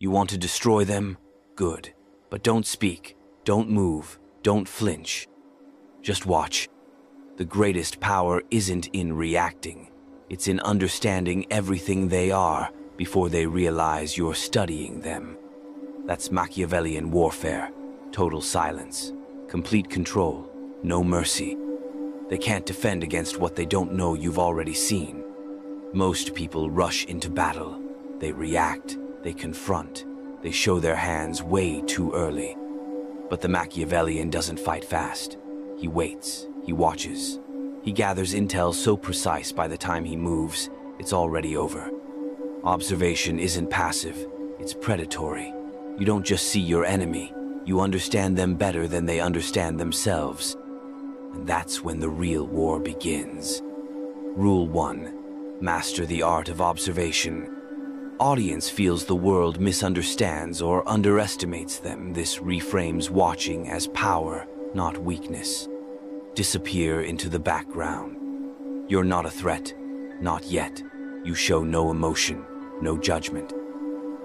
You want to destroy them? Good. But don't speak, don't move, don't flinch. Just watch. The greatest power isn't in reacting. It's in understanding everything they are before they realize you're studying them. That's Machiavellian warfare. Total silence. Complete control. No mercy. They can't defend against what they don't know you've already seen. Most people rush into battle. They react. They confront. They show their hands way too early. But the Machiavellian doesn't fight fast. He waits. He watches. He gathers intel so precise by the time he moves, it's already over. Observation isn't passive. It's predatory. You don't just see your enemy. You understand them better than they understand themselves. And that's when the real war begins. Rule 1. Master the art of observation. Audience feels the world misunderstands or underestimates them. This reframes watching as power, not weakness. Disappear into the background. You're not a threat. Not yet. You show no emotion, no judgment.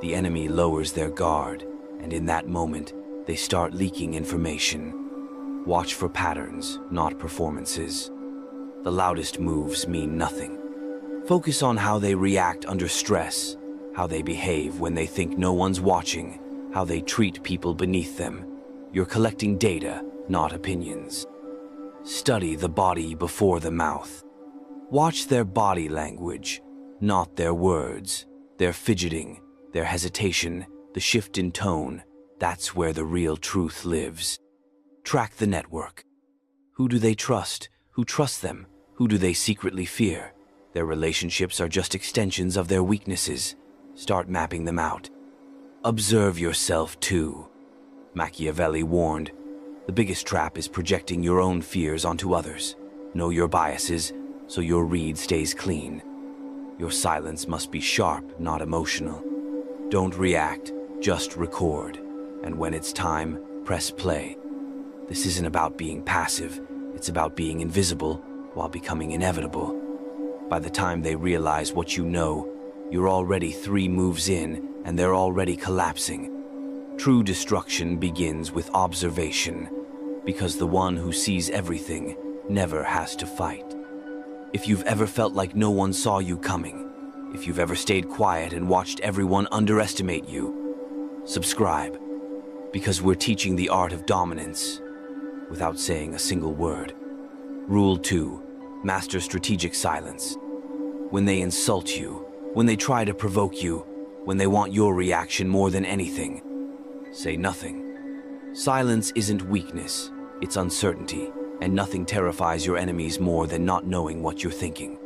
The enemy lowers their guard, and in that moment, they start leaking information. Watch for patterns, not performances. The loudest moves mean nothing. Focus on how they react under stress, how they behave when they think no one's watching, how they treat people beneath them. You're collecting data, not opinions. Study the body before the mouth. Watch their body language, not their words. Their fidgeting, their hesitation, the shift in tone. That's where the real truth lives. Track the network. Who do they trust? Who trusts them? Who do they secretly fear? Their relationships are just extensions of their weaknesses. Start mapping them out. Observe yourself too. Machiavelli warned, the biggest trap is projecting your own fears onto others. Know your biases, so your read stays clean. Your silence must be sharp, not emotional. Don't react, just record. And when it's time, press play. This isn't about being passive, it's about being invisible while becoming inevitable. By the time they realize what you know, you're already 3 moves in and they're already collapsing. True destruction begins with observation, because the one who sees everything never has to fight. If you've ever felt like no one saw you coming, if you've ever stayed quiet and watched everyone underestimate you, subscribe, because we're teaching the art of dominance without saying a single word. Rule 2. Master strategic silence. When they insult you, when they try to provoke you, when they want your reaction more than anything, say nothing. Silence isn't weakness, it's uncertainty, and nothing terrifies your enemies more than not knowing what you're thinking.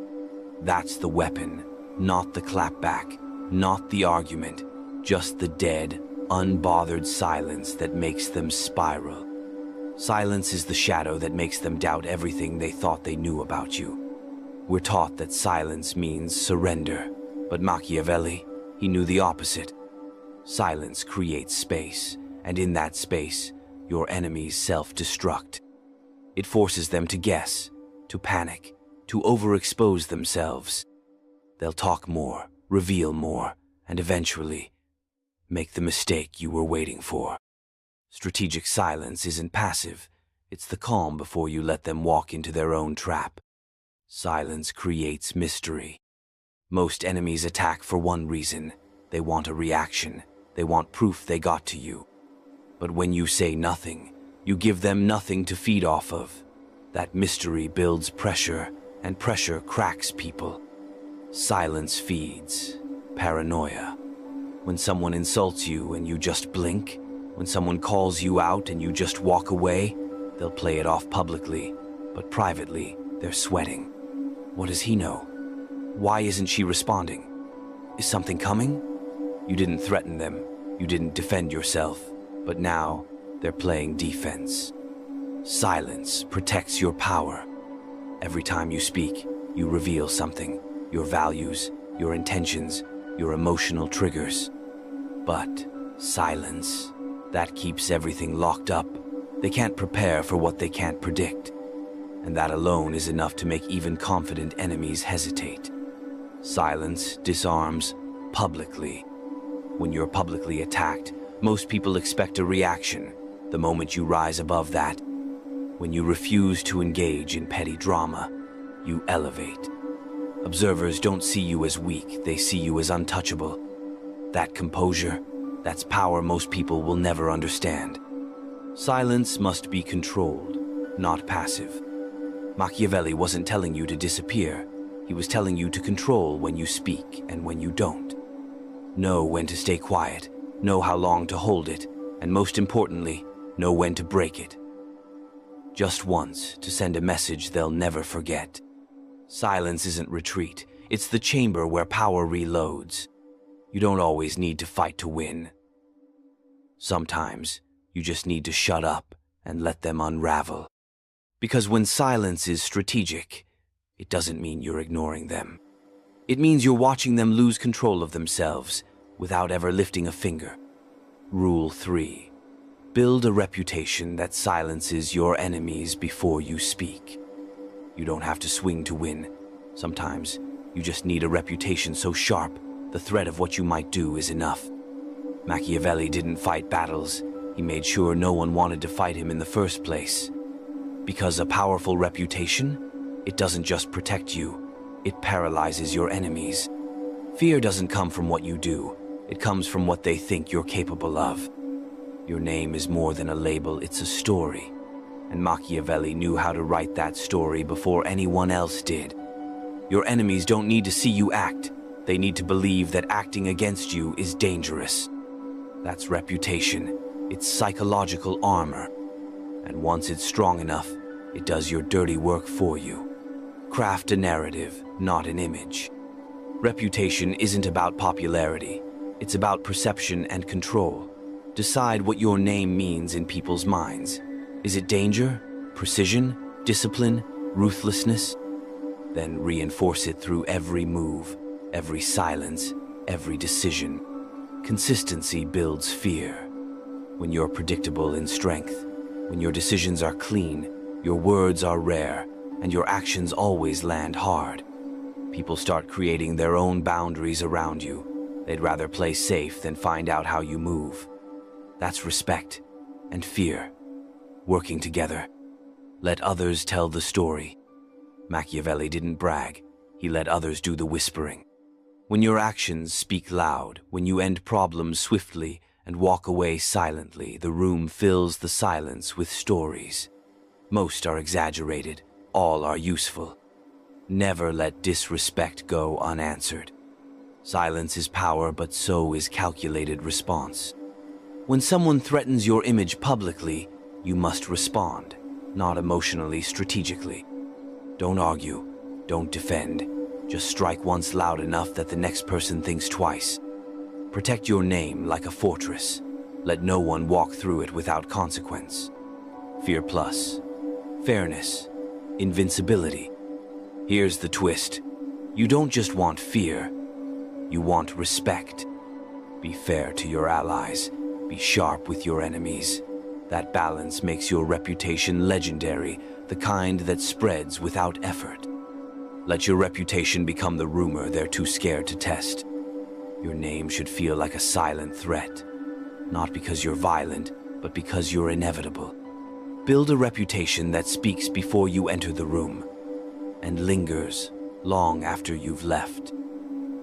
That's the weapon, not the clapback, not the argument, just the dead, unbothered silence that makes them spiral. Silence is the shadow that makes them doubt everything they thought they knew about you. We're taught that silence means surrender, but Machiavelli, he knew the opposite. Silence creates space, and in that space, your enemies self-destruct. It forces them to guess, to panic, to overexpose themselves. They'll talk more, reveal more, and eventually make the mistake you were waiting for. Strategic silence isn't passive, it's the calm before you let them walk into their own trap. Silence creates mystery. Most enemies attack for one reason. They want a reaction. They want proof they got to you. But when you say nothing, you give them nothing to feed off of. That mystery builds pressure, and pressure cracks people. Silence feeds paranoia. When someone insults you and you just blink, when someone calls you out and you just walk away, they'll play it off publicly, but privately, they're sweating. What does he know? Why isn't she responding? Is something coming? You didn't threaten them, you didn't defend yourself, but now they're playing defense. Silence protects your power. Every time you speak, you reveal something, your values, your intentions, your emotional triggers. But silence, that keeps everything locked up. They can't prepare for what they can't predict. And that alone is enough to make even confident enemies hesitate. Silence disarms publicly. When you're publicly attacked, most people expect a reaction the moment you rise above that. When you refuse to engage in petty drama, you elevate. Observers don't see you as weak, they see you as untouchable. That composure, that's power most people will never understand. Silence must be controlled, not passive. Machiavelli wasn't telling you to disappear. He was telling you to control when you speak and when you don't. Know when to stay quiet, know how long to hold it, and most importantly, know when to break it. Just once, to send a message they'll never forget. Silence isn't retreat, it's the chamber where power reloads. You don't always need to fight to win. Sometimes, you just need to shut up and let them unravel. Because when silence is strategic, it doesn't mean you're ignoring them. It means you're watching them lose control of themselves without ever lifting a finger. Rule 3. Build a reputation that silences your enemies before you speak. You don't have to swing to win. Sometimes, you just need a reputation so sharp, the threat of what you might do is enough. Machiavelli didn't fight battles. He made sure no one wanted to fight him in the first place. Because a powerful reputation, it doesn't just protect you, it paralyzes your enemies. Fear doesn't come from what you do, it comes from what they think you're capable of. Your name is more than a label, it's a story. And Machiavelli knew how to write that story before anyone else did. Your enemies don't need to see you act, they need to believe that acting against you is dangerous. That's reputation, it's psychological armor. And once it's strong enough, it does your dirty work for you. Craft a narrative, not an image. Reputation isn't about popularity. It's about perception and control. Decide what your name means in people's minds. Is it danger, precision, discipline, ruthlessness? Then reinforce it through every move, every silence, every decision. Consistency builds fear. When you're predictable in strength, when your decisions are clean, your words are rare, and your actions always land hard, people start creating their own boundaries around you. They'd rather play safe than find out how you move. That's respect and fear, working together. Let others tell the story. Machiavelli didn't brag, he let others do the whispering. When your actions speak loud, when you end problems swiftly and walk away silently, the room fills the silence with stories. Most are exaggerated, all are useful. Never let disrespect go unanswered. Silence is power, but so is calculated response. When someone threatens your image publicly, you must respond, not emotionally, strategically. Don't argue, don't defend. Just strike once loud enough that the next person thinks twice. Protect your name like a fortress. Let no one walk through it without consequence. Fear plus. Fairness. Invincibility. Here's the twist. You don't just want fear. You want respect. Be fair to your allies. Be sharp with your enemies. That balance makes your reputation legendary, the kind that spreads without effort. Let your reputation become the rumor they're too scared to test. Your name should feel like a silent threat. Not because you're violent, but because you're inevitable. Build a reputation that speaks before you enter the room and lingers long after you've left.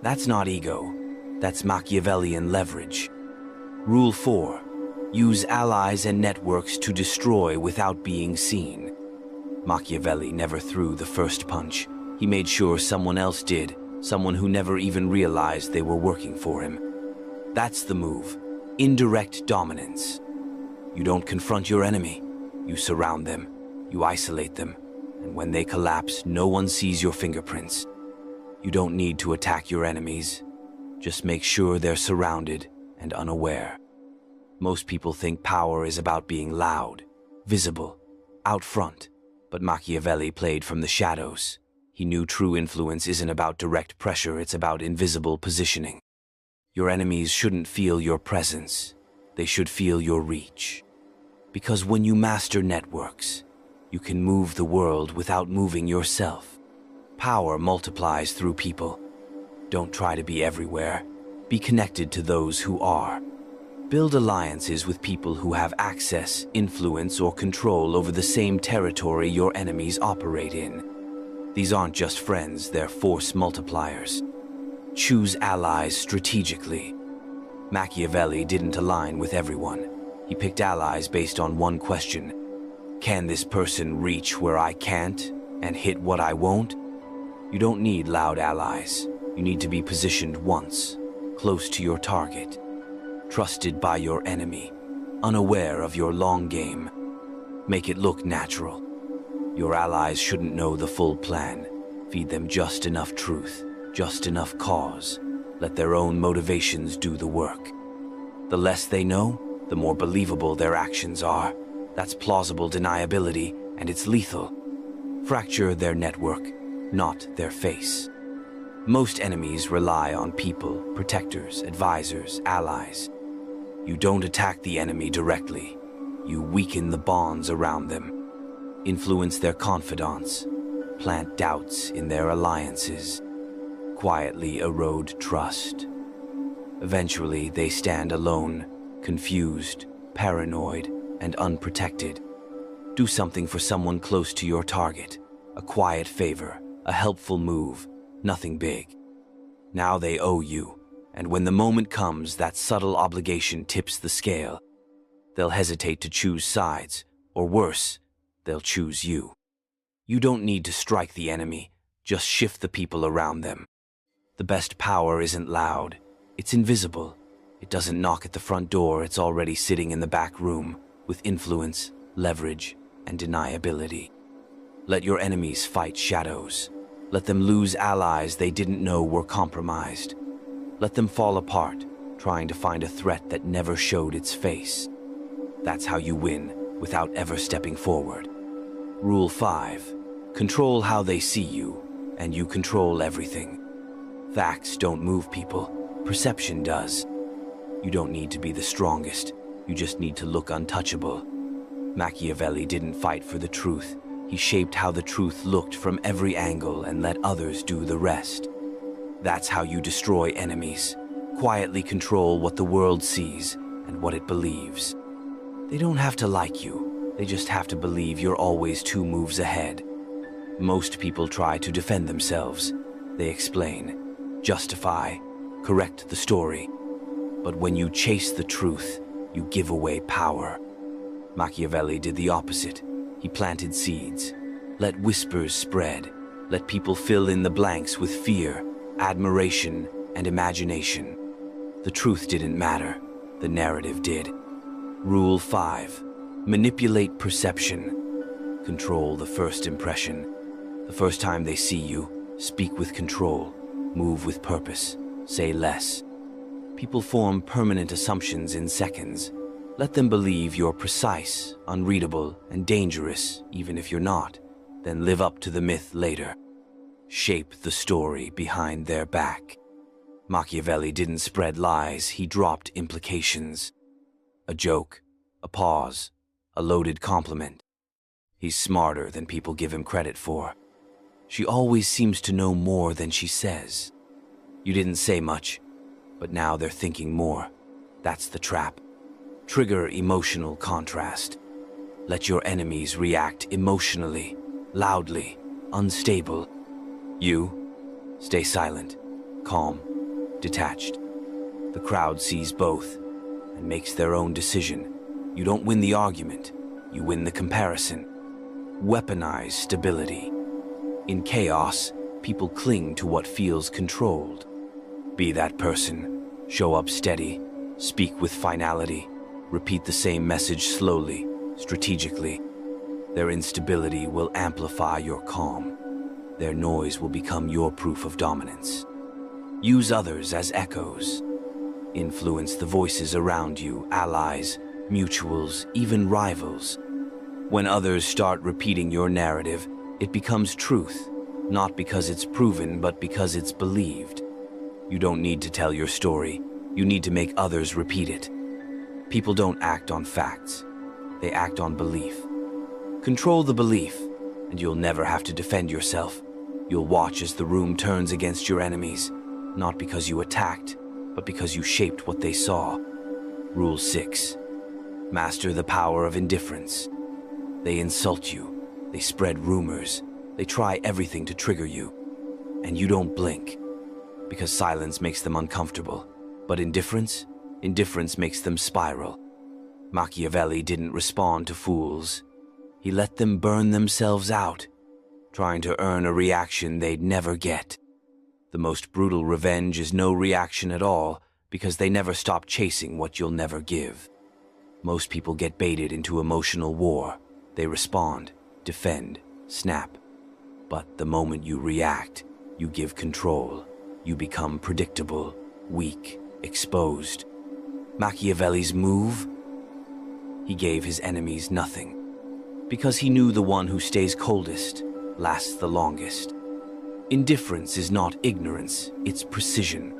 That's not ego, that's Machiavellian leverage. Rule 4. Use allies and networks to destroy without being seen. Machiavelli never threw the first punch. He made sure someone else did, someone who never even realized they were working for him. That's the move. Indirect dominance. You don't confront your enemy. You surround them. You isolate them. And when they collapse, no one sees your fingerprints. You don't need to attack your enemies. Just make sure they're surrounded and unaware. Most people think power is about being loud, visible, out front. But Machiavelli played from the shadows. He knew true influence isn't about direct pressure, it's about invisible positioning. Your enemies shouldn't feel your presence. They should feel your reach. Because when you master networks, you can move the world without moving yourself. Power multiplies through people. Don't try to be everywhere. Be connected to those who are. Build alliances with people who have access, influence, or control over the same territory your enemies operate in. These aren't just friends, they're force multipliers. Choose allies strategically. Machiavelli didn't align with everyone. He picked allies based on one question. Can this person reach where I can't and hit what I won't? You don't need loud allies. You need to be positioned once, close to your target, trusted by your enemy, unaware of your long game. Make it look natural. Your allies shouldn't know the full plan. Feed them just enough truth, just enough cause. Let their own motivations do the work. The less they know, the more believable their actions are. That's plausible deniability, and it's lethal. Fracture their network, not their face. Most enemies rely on people, protectors, advisors, allies. You don't attack the enemy directly. You weaken the bonds around them. Influence their confidants. Plant doubts in their alliances. Quietly erode trust. Eventually, they stand alone, confused, paranoid, and unprotected. Do something for someone close to your target. A quiet favor, a helpful move, nothing big. Now they owe you, and when the moment comes, that subtle obligation tips the scale. They'll hesitate to choose sides, or worse, they'll choose you. You don't need to strike the enemy, just shift the people around them. The best power isn't loud, it's invisible. It doesn't knock at the front door, it's already sitting in the back room, with influence, leverage, and deniability. Let your enemies fight shadows. Let them lose allies they didn't know were compromised. Let them fall apart, trying to find a threat that never showed its face. That's how you win, without ever stepping forward. Rule 5. Control how they see you, and you control everything. Facts don't move people, perception does. You don't need to be the strongest, you just need to look untouchable. Machiavelli didn't fight for the truth. He shaped how the truth looked from every angle and let others do the rest. That's how you destroy enemies. Quietly control what the world sees and what it believes. They don't have to like you. They just have to believe you're always 2 moves ahead. Most people try to defend themselves. They explain, justify, correct the story. But when you chase the truth, you give away power. Machiavelli did the opposite. He planted seeds. Let whispers spread. Let people fill in the blanks with fear, admiration, and imagination. The truth didn't matter. The narrative did. Rule 5. Manipulate perception. Control the first impression. The first time they see you, speak with control. Move with purpose. Say less. People form permanent assumptions in seconds. Let them believe you're precise, unreadable, and dangerous, even if you're not. Then live up to the myth later. Shape the story behind their back. Machiavelli didn't spread lies, he dropped implications. A joke, a pause, a loaded compliment. He's smarter than people give him credit for. She always seems to know more than she says. You didn't say much, but now they're thinking more. That's the trap. Trigger emotional contrast. Let your enemies react emotionally, loudly, unstable. You, stay silent, calm, detached. The crowd sees both and makes their own decision. You don't win the argument, you win the comparison. Weaponize stability. In chaos, people cling to what feels controlled. Be that person. Show up steady, speak with finality. Repeat the same message slowly, strategically. Their instability will amplify your calm. Their noise will become your proof of dominance. Use others as echoes. Influence the voices around you, allies, mutuals, even rivals. When others start repeating your narrative, it becomes truth, not because it's proven, but because it's believed. You don't need to tell your story. You need to make others repeat it. People don't act on facts. They act on belief. Control the belief, and you'll never have to defend yourself. You'll watch as the room turns against your enemies, not because you attacked, but because you shaped what they saw. Rule 6. Master the power of indifference. They insult you, they spread rumors, they try everything to trigger you, and you don't blink, because silence makes them uncomfortable. But indifference makes them spiral. Machiavelli didn't respond to fools. He let them burn themselves out, trying to earn a reaction they'd never get. The most brutal revenge is no reaction at all, because they never stop chasing what you'll never give. Most people get baited into emotional war. They respond, defend, snap. But the moment you react, you give control. You become predictable, weak, exposed. Machiavelli's move? He gave his enemies nothing, because he knew the one who stays coldest lasts the longest. Indifference is not ignorance, it's precision.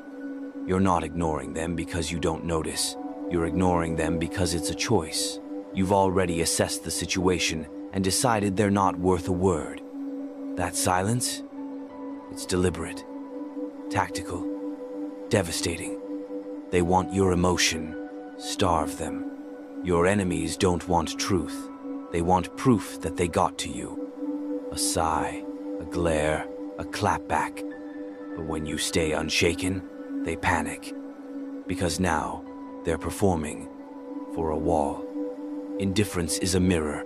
You're not ignoring them because you don't notice. You're ignoring them because it's a choice. You've already assessed the situation and decided they're not worth a word. That silence? It's deliberate, tactical, devastating. They want your emotion. Starve them. Your enemies don't want truth. They want proof that they got to you. A sigh, a glare, a clapback. But when you stay unshaken, they panic. Because now, they're performing for a wall. Indifference is a mirror.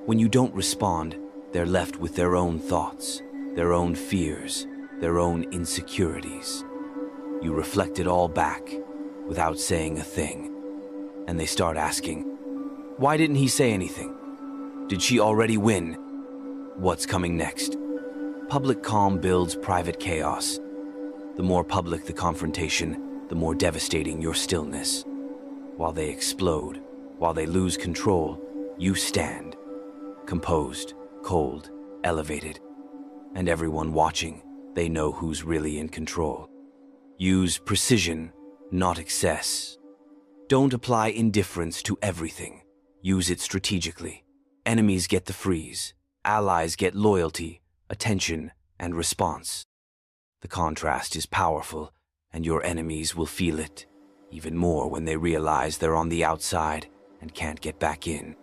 When you don't respond, they're left with their own thoughts, their own fears, their own insecurities. You reflect it all back, without saying a thing. And they start asking, why didn't he say anything? Did she already win? What's coming next? Public calm builds private chaos. The more public the confrontation, the more devastating your stillness. While they explode, while they lose control, you stand. Composed, cold, elevated. And everyone watching, they know who's really in control. Use precision, not excess. Don't apply indifference to everything. Use it strategically. Enemies get the freeze. Allies get loyalty, attention, and response. The contrast is powerful, and your enemies will feel it, even more when they realize they're on the outside and can't get back in.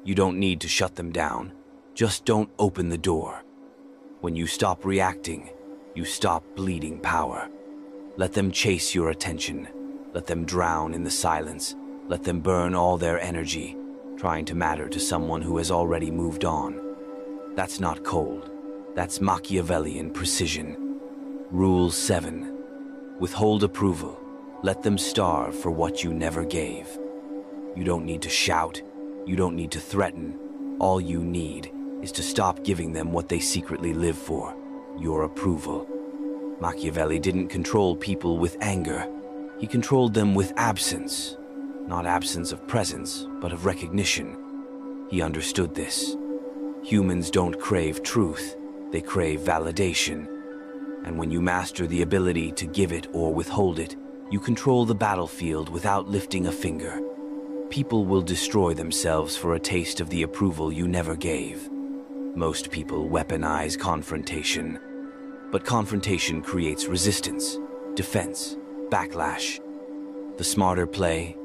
You don't need to shut them down. Just don't open the door. When you stop reacting, you stop bleeding power. Let them chase your attention. Let them drown in the silence. Let them burn all their energy, trying to matter to someone who has already moved on. That's not cold. That's Machiavellian precision. Rule 7. Withhold approval. Let them starve for what you never gave. You don't need to shout. You don't need to threaten. All you need is to stop giving them what they secretly live for, your approval. Machiavelli didn't control people with anger. He controlled them with absence. Not absence of presence, but of recognition. He understood this. Humans don't crave truth, they crave validation. And when you master the ability to give it or withhold it, you control the battlefield without lifting a finger. People will destroy themselves for a taste of the approval you never gave. Most people weaponize confrontation. But confrontation creates resistance, defense, backlash. The smarter play,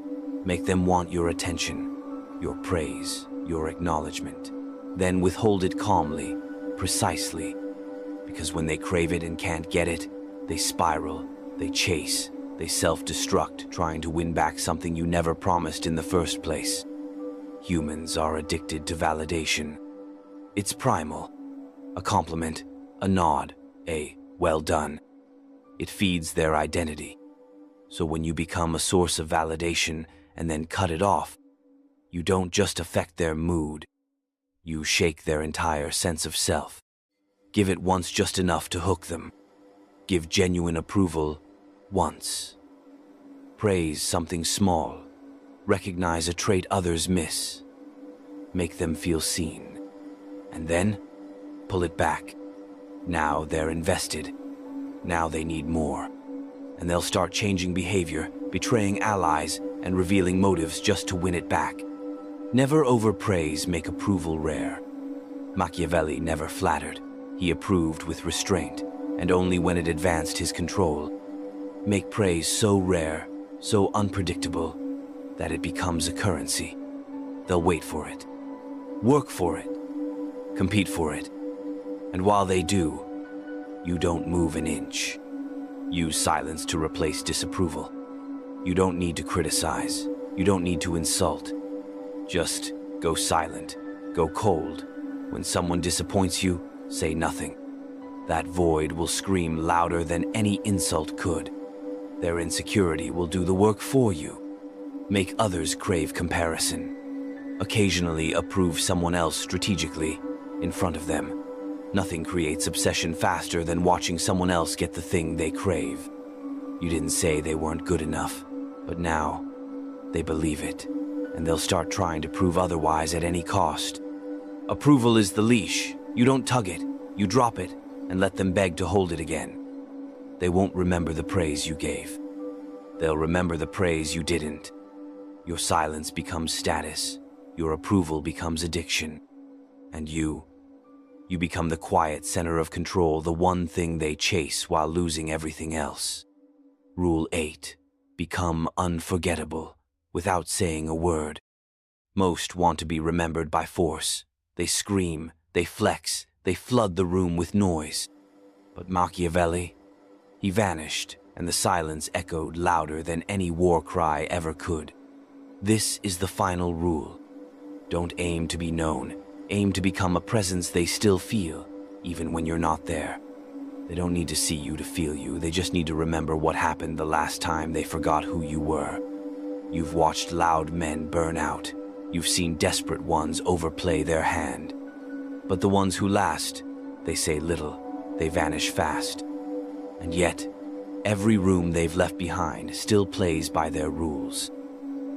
make them want your attention, your praise, your acknowledgement. Then withhold it calmly, precisely. Because when they crave it and can't get it, they spiral, they chase, they self-destruct, trying to win back something you never promised in the first place. Humans are addicted to validation. It's primal. A compliment, a nod, a well done. It feeds their identity. So when you become a source of validation and then cut it off, you don't just affect their mood. You shake their entire sense of self. Give it once just enough to hook them. Give genuine approval once. Praise something small. Recognize a trait others miss. Make them feel seen. And then, pull it back. Now they're invested. Now they need more. And they'll start changing behavior, betraying allies, and revealing motives just to win it back. Never overpraise, make approval rare. Machiavelli never flattered. He approved with restraint, and only when it advanced his control. Make praise so rare, so unpredictable, that it becomes a currency. They'll wait for it, work for it, compete for it. And while they do, you don't move an inch. Use silence to replace disapproval. You don't need to criticize. You don't need to insult. Just go silent, go cold. When someone disappoints you, say nothing. That void will scream louder than any insult could. Their insecurity will do the work for you. Make others crave comparison. Occasionally approve someone else strategically in front of them. Nothing creates obsession faster than watching someone else get the thing they crave. You didn't say they weren't good enough, but now they believe it, and they'll start trying to prove otherwise at any cost. Approval is the leash. You don't tug it, you drop it, and let them beg to hold it again. They won't remember the praise you gave. They'll remember the praise you didn't. Your silence becomes status. Your approval becomes addiction. And you become the quiet center of control, the one thing they chase while losing everything else. Rule 8. Become unforgettable without saying a word. Most want to be remembered by force. They scream, they flex, they flood the room with noise. But Machiavelli, he vanished, and the silence echoed louder than any war cry ever could. This is the final rule. Don't aim to be known. Aim to become a presence they still feel, even when you're not there. They don't need to see you to feel you. They just need to remember what happened the last time they forgot who you were. You've watched loud men burn out. You've seen desperate ones overplay their hand. But the ones who last, they say little. They vanish fast. And yet, every room they've left behind still plays by their rules.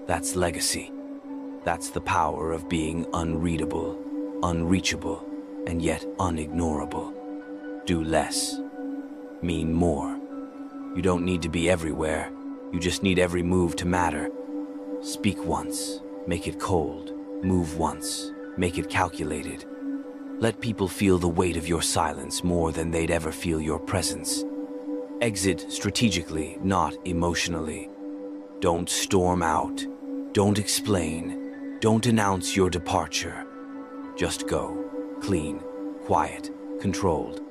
That's legacy. That's the power of being unreadable, unreachable, and yet unignorable. Do less. Mean more. You don't need to be everywhere. You just need every move to matter. Speak once, make it cold. Move once, make it calculated. Let people feel the weight of your silence more than they'd ever feel your presence. Exit strategically, not emotionally. Don't storm out. Don't explain. Don't announce your departure. Just go. Clean, quiet, controlled.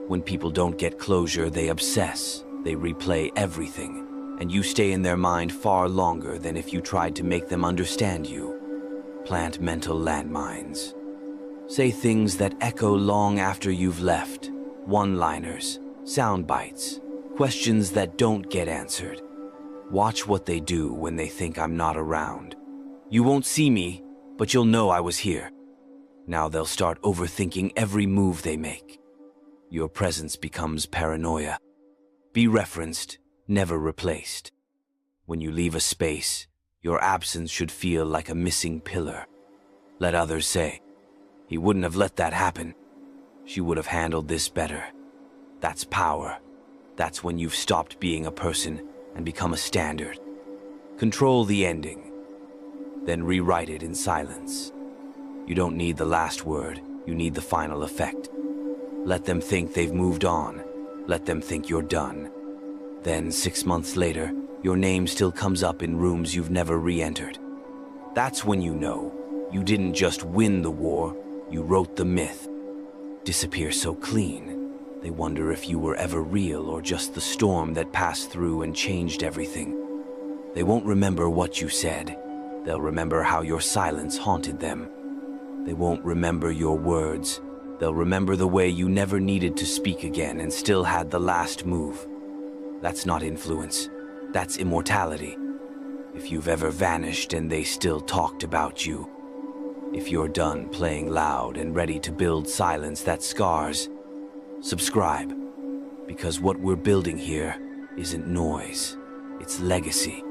When people don't get closure, they obsess. They replay everything. And you stay in their mind far longer than if you tried to make them understand you. Plant mental landmines. Say things that echo long after you've left. One-liners, sound bites, questions that don't get answered. Watch what they do when they think I'm not around. You won't see me, but you'll know I was here. Now they'll start overthinking every move they make. Your presence becomes paranoia. Be referenced, never replaced. When you leave a space, your absence should feel like a missing pillar. Let others say, "He wouldn't have let that happen. She would have handled this better." That's power. That's when you've stopped being a person and become a standard. Control the ending, then rewrite it in silence. You don't need the last word, you need the final effect. Let them think they've moved on. Let them think you're done. Then 6 months later, your name still comes up in rooms you've never re-entered. That's when you know you didn't just win the war, you wrote the myth. Disappear so clean, they wonder if you were ever real or just the storm that passed through and changed everything. They won't remember what you said. They'll remember how your silence haunted them. They won't remember your words. They'll remember the way you never needed to speak again and still had the last move. That's not influence. That's immortality. If you've ever vanished and they still talked about you. If you're done playing loud and ready to build silence that scars, subscribe. Because what we're building here isn't noise. It's legacy.